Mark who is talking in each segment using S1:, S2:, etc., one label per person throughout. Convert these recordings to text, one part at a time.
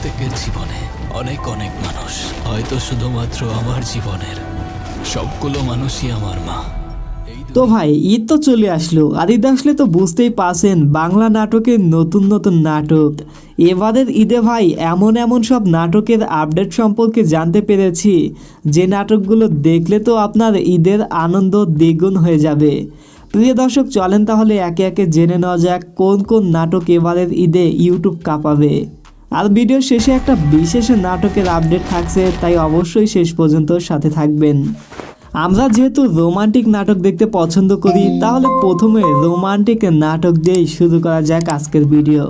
S1: প্রত্যেকের জীবনে অনেক অনেক মানুষ, হয়তো শুধুমাত্র আমার জীবনের সবগুলো মানুষই আমার মা।
S2: তো ভাই ঈদ তো চলে আসলো, আর ঈদ আসলে তো বুঝতেই পারছেন বাংলা নাটকের নতুন নতুন নাটক। এবারের ঈদে ভাই এমন এমন সব নাটকের আপডেট সম্পর্কে জানতে পেরেছি যে নাটকগুলো দেখলে তো আপনার ঈদের আনন্দ দ্বিগুণ হয়ে যাবে। প্রিয় দর্শক, চলেন তাহলে একে একে জেনে নেওয়া যাক কোন কোন নাটক এবারের ঈদে ইউটিউব কাঁপাবে। আর ভিডিওর শেষে একটা বিশেষ নাটকের আপডেট থাকছে, তাই অবশ্যই শেষ পর্যন্ত সাথে থাকবেন। আমরা যেহেতু রোমান্টিক নাটক দেখতে পছন্দ করি, তাহলে প্রথমে রোমান্টিক নাটক দিয়েই শুরু করা যাক আজকের ভিডিও।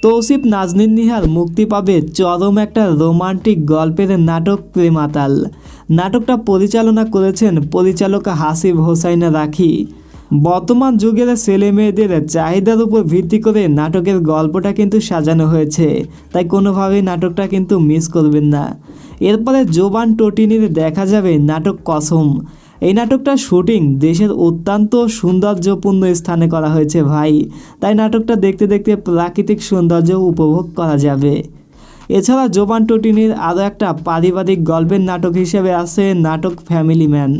S2: তৌসিফ নাজনীন নিহার মুক্তি পাবে চরম একটা রোমান্টিক গল্পের নাটক প্রেমাতাল। নাটকটা পরিচালনা করেছেন পরিচালক হাসিব হোসাইন রাখি। বর্তমান যুগের ছেলে মেয়েদের চাহিদার উপর ভিত্তি করে নাটকের গল্পটা কিন্তু সাজানো হয়েছে, তাই কোনোভাবেই নাটকটা কিন্তু মিস করবেন না। এরপরে জোবান টোটিনির দেখা যাবে নাটক কসম। এই নাটকটার শুটিং দেশের অত্যন্ত সৌন্দর্যপূর্ণ স্থানে করা হয়েছে ভাই, তাই নাটকটা দেখতে দেখতে প্রাকৃতিক সৌন্দর্য উপভোগ করা যাবে। এছাড়া জোবান টোটিনির আরও একটা পারিবারিক গল্পের নাটক হিসেবে আছে নাটক ফ্যামিলি ম্যান।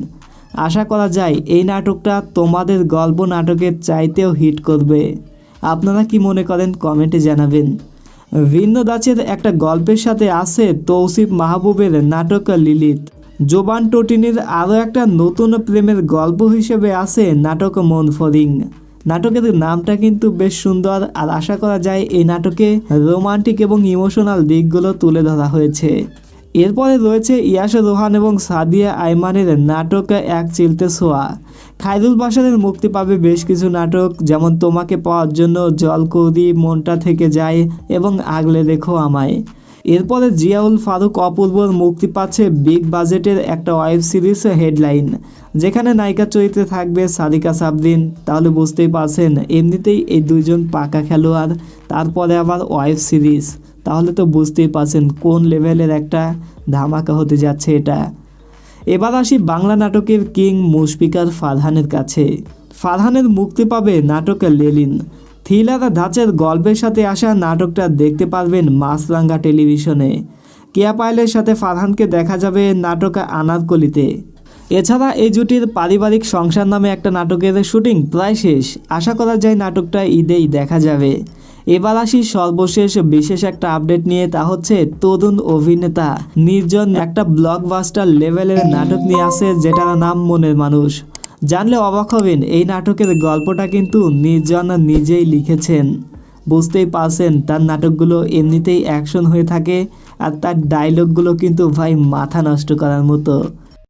S2: আশা করা যায় এই নাটকটা তোমাদের গল্প নাটকের চাইতেও হিট করবে। আপনারা কি মনে করেন কমেন্টে জানাবেন। ভিন্ন দাচের একটা গল্পের সাথে আছে তৌসিফ মাহবুবের নাটক লিলিত। জোবান টোটিনির আরও একটা নতুন প্রেমের গল্প হিসেবে আছে নাটক মন ফরিং। নাটকের নামটা কিন্তু বেশ সুন্দর, আর আশা করা যায় এই নাটকে রোমান্টিক এবং ইমোশনাল দিকগুলো তুলে ধরা হয়েছে। এরপরে রয়েছে ইয়াশ রোহান এবং সাদিয়া আইমানের নাটক এক চিলতে ছোঁয়া। খায়রুল বাশারের মুক্তি পাবে বেশ কিছু নাটক, যেমন তোমাকে পাওয়ার জন্য, জলকৌদি, মনটা থেকে যায় এবং আগলে রেখো আমায়। এরপরে জিয়াউল ফারুক অপূর্বর মুক্তি পাচ্ছে বিগ বাজেটের একটা ওয়েব সিরিজ হেডলাইন, যেখানে নায়িকা চরিত্রে থাকবে সাদিকা সাবরিন। তাহলে বুঝতেই পারছেন এমনিতেই এই দুইজন পাকা খেলোয়াড়, তারপরে আবার ওয়েব সিরিজ, তাহলে তো বুঝতেই পারছেন কোন লেভেলের একটা ধামাকা হতে যাচ্ছে এটা। এবার আসি বাংলা নাটকের কিং মুশফিকার ফারহানের কাছে। ফারহানের মুক্তি পাবে নাটক লেলিন। থ্রিলার ধাঁচের গল্পের সাথে আসা নাটকটা দেখতে পারবেন মাছরাঙ্গা টেলিভিশনে। কেয়া পায়েলের সাথে ফারহানকে দেখা যাবে নাটক আনারকলিতে। এছাড়া এই জুটির পারিবারিক সংসার নামে একটা নাটকের শুটিং প্রায় শেষ, আশা করা যায় নাটকটা ঈদেই দেখা যাবে। এবার আসি সর্বশেষ বিশেষ একটা আপডেট নিয়ে, তা হচ্ছে তরুণ অভিনেতা নির্জন একটা ব্লকবাস্টার লেভেলের নাটক নিয়ে আসে, যেটার নাম মনের মানুষ। জানলে অবাক হবেন এই নাটকের গল্পটা কিন্তু নির্জন নিজেই লিখেছেন। বুঝতেই পারছেন তার নাটকগুলো এমনিতেই অ্যাকশন হয়ে থাকে, আর তার ডায়লগগুলো কিন্তু ভাই মাথা নষ্ট করার মতো।